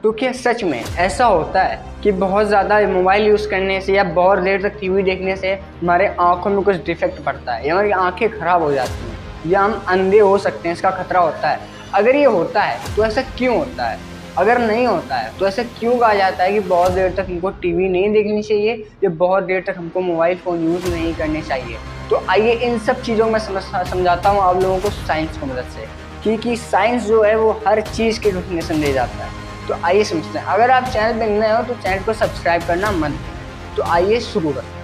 तो क्या सच में ऐसा होता है कि बहुत ज़्यादा मोबाइल यूज़ करने से या बहुत देर तक टीवी देखने से हमारे आँखों में कुछ डिफेक्ट पड़ता है या हमारी आँखें ख़राब हो जाती हैं या हम अंधे हो सकते हैं, इसका खतरा होता है? अगर ये होता है तो ऐसा क्यों होता है? अगर नहीं होता है तो ऐसा क्यों कहा जाता है कि बहुत देर तक हमको टीवी नहीं देखनी चाहिए या बहुत देर तक हमको मोबाइल फ़ोन यूज़ नहीं करने चाहिए? तो आइए इन सब चीज़ों में समझाता हूँ आप लोगों को साइंस की मदद से, क्योंकि साइंस जो है वो हर चीज़ के डेफिनेशन दे जाता है। तो आइए समझते हैं। अगर आप चैनल पे नए हो तो चैनल को सब्सक्राइब करना मत भूलें। तो आइए शुरू करते हैं।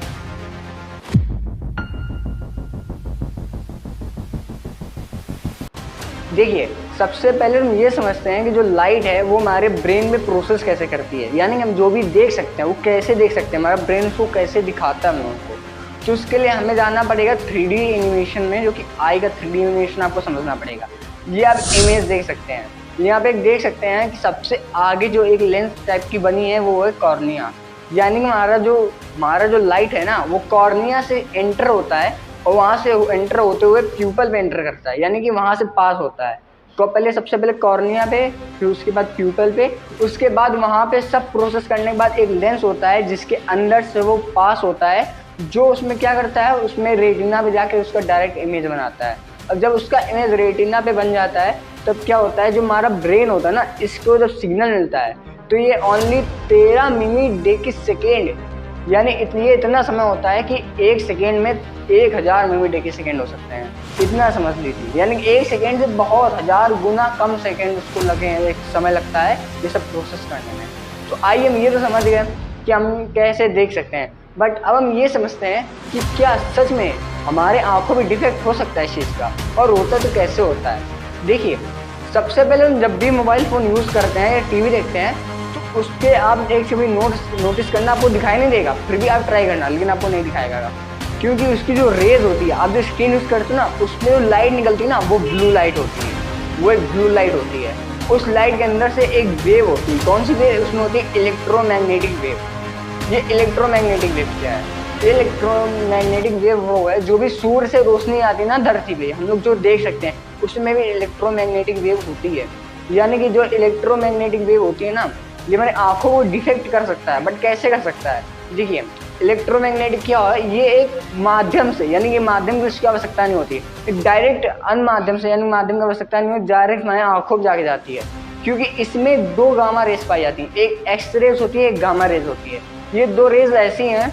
देखिए, सबसे पहले हम ये समझते हैं कि जो लाइट है वो हमारे ब्रेन में प्रोसेस कैसे करती है, यानी हम जो भी देख सकते हैं वो कैसे देख सकते हैं, हमारा ब्रेन उसको कैसे दिखाता है हम लोगों को। तो उसके लिए हमें जानना पड़ेगा 3D एनिमेशन में, जो कि आई का 3D एनिमेशन आपको समझना पड़ेगा। ये आप इमेज देख सकते हैं, यहाँ पे देख सकते हैं कि सबसे आगे जो एक लेंस टाइप की बनी है वो है कॉर्निया, यानी कि हमारा जो लाइट है ना वो कॉर्निया से एंटर होता है और वहाँ से एंटर होते हुए प्यूपल पे एंटर करता है, यानी कि वहाँ से पास होता है। तो पहले सबसे पहले कॉर्निया पे, फिर उसके बाद प्यूपल पे, उसके बाद वहाँ पे सब प्रोसेस करने के बाद एक लेंस होता है जिसके अंदर से वो पास होता है, जो उसमें क्या करता है, उसमें रेटिना पे जाके उसका डायरेक्ट इमेज बनाता है। अब जब उसका इमेज रेटिना पे बन जाता है तब क्या होता है, जो हमारा ब्रेन होता है ना, इसको जब सिग्नल मिलता है तो ये ओनली 13 मिनट देखी सेकेंड, यानी ये इतना समय होता है कि एक सेकेंड में 1000 मिनट देखी सेकेंड हो सकते हैं। इतना समझ लीजिए, यानी एक सेकेंड से बहुत 1000 गुना कम सेकेंड उसको एक समय लगता है ये सब प्रोसेस करने में। तो आइए हम ये तो समझ गए कि हम कैसे देख सकते हैं, बट अब हम ये समझते हैं कि क्या सच में हमारे आंखों में डिफेक्ट हो सकता है इस चीज़ का, और होता तो कैसे होता है। देखिए, सबसे पहले हम जब भी मोबाइल फ़ोन यूज़ करते हैं या टीवी देखते हैं तो उसके आप एक कभी नोटिस करना, आपको दिखाई नहीं देगा, फिर भी आप ट्राई करना, लेकिन आपको नहीं दिखाएगा, क्योंकि उसकी जो रेज होती है, आप जो स्क्रीन यूज़ करते हो ना, उसमें जो लाइट निकलती है ना वो ब्लू लाइट होती है, वो एक ब्लू लाइट होती है। उस लाइट के अंदर से एक वेव होती है, कौन सी वेव? उसमें होती है इलेक्ट्रोमैग्नेटिक वेव। ये इलेक्ट्रोमैग्नेटिक वेव क्या है? इलेक्ट्रोमैग्नेटिक वेव वो है जो भी सूर्य से रोशनी आती है ना धरती पे, हम लोग जो देख सकते हैं उसमें भी इलेक्ट्रोमैग्नेटिक वेव होती है। यानी कि जो इलेक्ट्रोमैग्नेटिक वेव होती है ना, ये हमारी आंखों को डिफेक्ट कर सकता है, बट कैसे कर सकता है? देखिए, इलेक्ट्रोमैग्नेटिक क्या है, ये एक माध्यम से, यानी कि माध्यम की उसकी आवश्यकता नहीं होती, एक डायरेक्ट अन माध्यम से, यानी माध्यम की आवश्यकता नहीं होती, डायरेक्ट हमारे आंखों में जाके जाती है, क्योंकि इसमें 2 गामा रेज पाई जाती हैं, एक एक्स रेज होती है, एक गामा रेज होती है। ये 2 रेज ऐसी हैं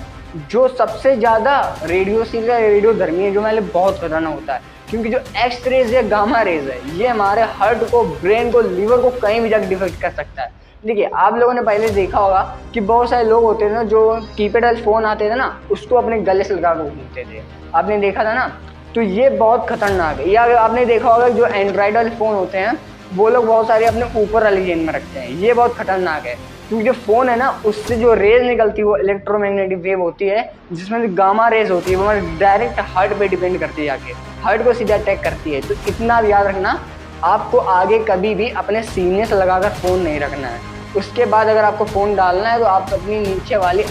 जो सबसे ज़्यादा रेडियोसिल या रेडियोधर्मी है, जो हमारे लिए बहुत खतरनाक होता है, क्योंकि जो एक्स रेज या गामा रेज है ये हमारे हार्ट को, ब्रेन को, लीवर को कहीं भी जाकर डिफेक्ट कर सकता है। देखिए, आप लोगों ने पहले देखा होगा कि बहुत सारे लोग होते थे ना जो कीपैड वाले फ़ोन आते थे ना, उसको अपने गले से लगा कर घूमते थे, आपने देखा था ना। तो ये बहुत खतरनाक है। या आपने देखा होगा जो एंड्रॉयड वाले फ़ोन होते हैं वो लोग बहुत सारे अपने ऊपर वाली जेब में रखते हैं, ये बहुत खतरनाक है, क्योंकि जो फ़ोन है ना उससे जो रेज निकलती है वो इलेक्ट्रोमैग्नेटिक वेव होती है, जिसमें गामा रेज होती है, वो हमारे डायरेक्ट हार्ट पे डिपेंड करती है, जाके हार्ट को सीधा अटैक करती है। तो इतना याद रखना, आपको आगे कभी भी अपने सीने से लगाकर फ़ोन नहीं रखना है। उसके बाद अगर आपको फ़ोन डालना है तो आप अपनी नीचे वाली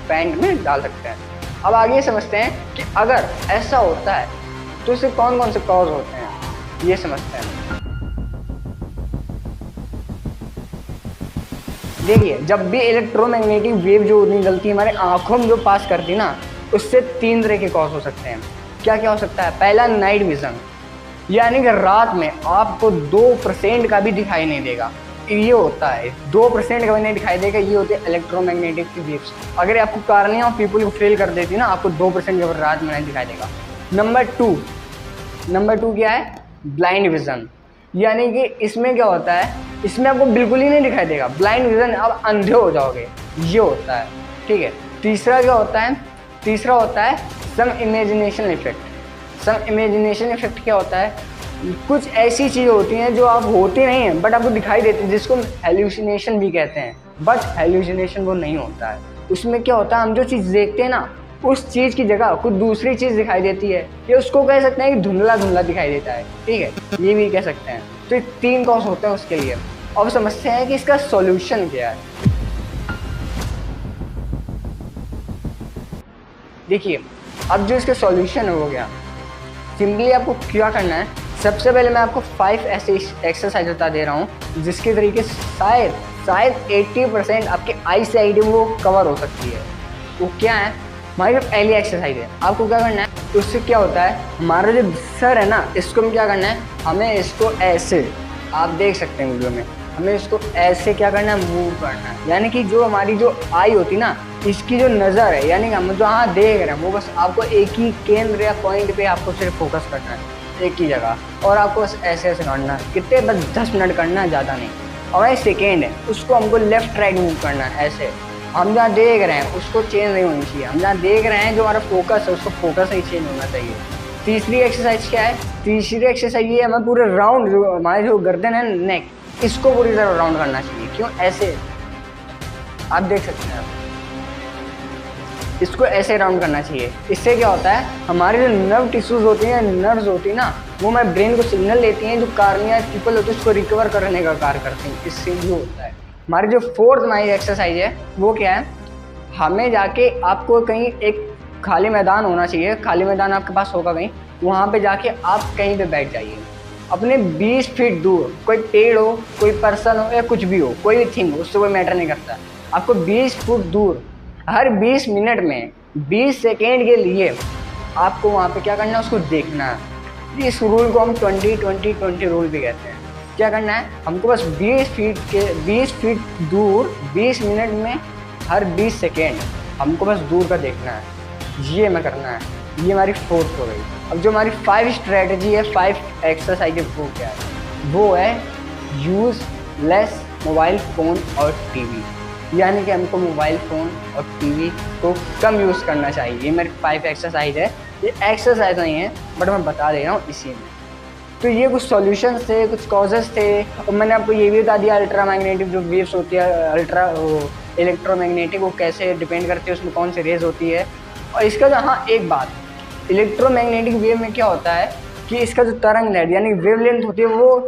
पैंट में डाल सकते हैं। अब आगे समझते हैं कि अगर ऐसा होता है तो इससे कौन कौन से कॉज होते हैं, ये समझते हैं। देखिए, जब भी इलेक्ट्रोमैग्नेटिक वेव जो निकलती है हमारे आंखों में जो पास करती है ना, उससे 3 तरह के कॉज हो सकते हैं। क्या क्या हो सकता है? पहला, नाइट विजन, यानी कि रात में आपको 2% का भी दिखाई नहीं देगा, ये होता है 2% का भी नहीं दिखाई देगा, ये होते हैं इलेक्ट्रोमैग्नेटिक वेव्स। अगर आपको कॉर्निया ऑफ पीपल को फेल कर देती है ना, आपको 2% का रात में नहीं दिखाई देगा। नंबर 2 क्या है? ब्लाइंड विजन, यानी कि इसमें क्या होता है, इसमें आपको बिल्कुल ही नहीं दिखाई देगा, ब्लाइंड विजन, आप अंधे हो जाओगे, ये होता है, ठीक है। तीसरा क्या होता है? तीसरा होता है सम इमेजिनेशन इफेक्ट। सम इमेजिनेशन इफेक्ट क्या होता है? कुछ ऐसी चीज़ें होती हैं जो आप होती नहीं हैं बट आपको दिखाई देती है, जिसको हेल्यूसिनेशन भी कहते हैं, बट हेल्यूसिनेशन वो नहीं होता है। उसमें क्या होता है, हम जो चीज़ देखते हैं ना उस चीज़ की जगह कुछ दूसरी चीज़ दिखाई देती है, या उसको कह सकते हैं कि धुंधला धुंधला दिखाई देता है, ठीक है, ये भी कह सकते हैं। तो ये 3 कॉज होते हैं उसके लिए। अब समझते हैं कि इसका सॉल्यूशन क्या है। देखिए, अब जो इसका सॉल्यूशन हो गया, सिंपली आपको क्या करना है, सबसे पहले मैं आपको 5 ऐसे एक्सरसाइज बता दे रहा हूँ जिसके तरीके से शायद शायद 80% आपके आई साइड वो कवर हो सकती है। वो क्या है, हमारी जो पहली एक्सरसाइज है, आपको क्या करना है, उससे क्या होता है, हमारा जो सर है ना, इसको हम क्या करना है, हमें इसको ऐसे, आप देख सकते हैं वीडियो में, हमें इसको ऐसे क्या करना है, मूव करना है। यानी कि जो हमारी जो आई होती ना, इसकी जो नज़र है, यानी कि हम जो हाँ देख रहे हैं, वो बस आपको एक ही केंद्र या पॉइंट पे आपको सिर्फ फोकस करना है, एक ही जगह, और आपको बस ऐसे ऐसे करना है। कितने, बस 10 मिनट करना है, ज़्यादा नहीं। और एक सेकेंड है, उसको हमको लेफ्ट राइट मूव करना है ऐसे। हम जहाँ देख रहे हैं उसको चेंज नहीं होनी चाहिए, हम जहाँ देख रहे हैं जो हमारा फोकस है उसको फोकस ही चेंज होना चाहिए। तीसरी एक्सरसाइज क्या है, तीसरी एक्सरसाइज ये, हमें पूरे राउंड, जो हमारे जो गर्दन है, नेक, इसको पूरी तरह राउंड करना चाहिए। क्यों, ऐसे आप देख सकते हैं, इसको ऐसे राउंड करना चाहिए। इससे क्या होता है, हमारे जो नर्व टिश्यूज होती हैं, नर्व्स होती है ना, वो हमारे ब्रेन को सिग्नल लेती हैं, जो कार्निया पीपल होती है उसको रिकवर करने का कार्य करती हैं। इससे जो होता है, हमारी जो फोर्थ हमारी एक्सरसाइज है वो क्या है, हमें जाके आपको कहीं एक खाली मैदान होना चाहिए, खाली मैदान आपके पास होगा कहीं, वहाँ पे जाके आप कहीं पे बैठ जाइए, अपने 20 फीट दूर, कोई पेड़ हो, कोई पर्सन हो, या कुछ भी हो, कोई भी थिंग हो, उससे कोई मैटर नहीं करता। आपको 20 फुट दूर हर 20 मिनट में 20 सेकेंड के लिए आपको वहाँ पे क्या करना है, उसको देखना है। इस रूल को हम 20-20-20 रूल भी कहते हैं। क्या करना है, हमको बस 20 फीट दूर 20 मिनट में हर 20 सेकेंड हमको बस दूर का देखना है, ये हमें करना है। ये हमारी फोर्थ हो गई। अब जो हमारी 5 स्ट्रेटजी है, 5 एक्सरसाइज, वो क्या है, वो है यूज़ लेस मोबाइल फ़ोन और टीवी। यानी कि हमको मोबाइल फ़ोन और टीवी को कम यूज़ करना चाहिए। ये मेरी 5 एक्सरसाइज है। ये एक्सरसाइज नहीं है, बट मैं बता दे रहा हूँ इसी में। तो ये कुछ सॉल्यूशंस थे, कुछ कॉजेज़ थे, और मैंने आपको ये भी बता दिया अल्ट्रा मैग्नेटिक जो वेव्स होती है, अल्ट्रा इलेक्ट्रोमैग्नेटिक, वो कैसे डिपेंड करती है, उसमें कौन सी रेज होती है। और इसका जो, हाँ एक बात, इलेक्ट्रोमैग्नेटिक वेव में क्या होता है कि इसका जो तरंग लेंथ यानी वेवलेंथ होती है वो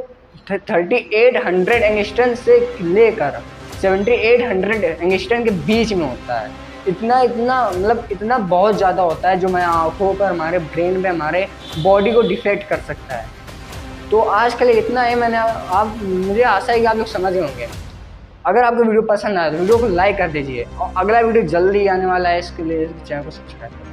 3800 एंगस्ट्रम से लेकर 7800 एंगस्ट्रम के बीच में होता है। इतना मतलब इतना बहुत ज़्यादा होता है, जो हमारे आँखों पर, हमारे ब्रेन पे, हमारे बॉडी को डिफेक्ट कर सकता है। तो आज के लिए इतना है। मुझे आशा है कि आप लोग समझ गए होंगे। अगर आपको वीडियो पसंद आया तो वीडियो को लाइक कर दीजिए, और अगला वीडियो जल्दी आने वाला है, इसके लिए चैनल को सब्सक्राइब करें।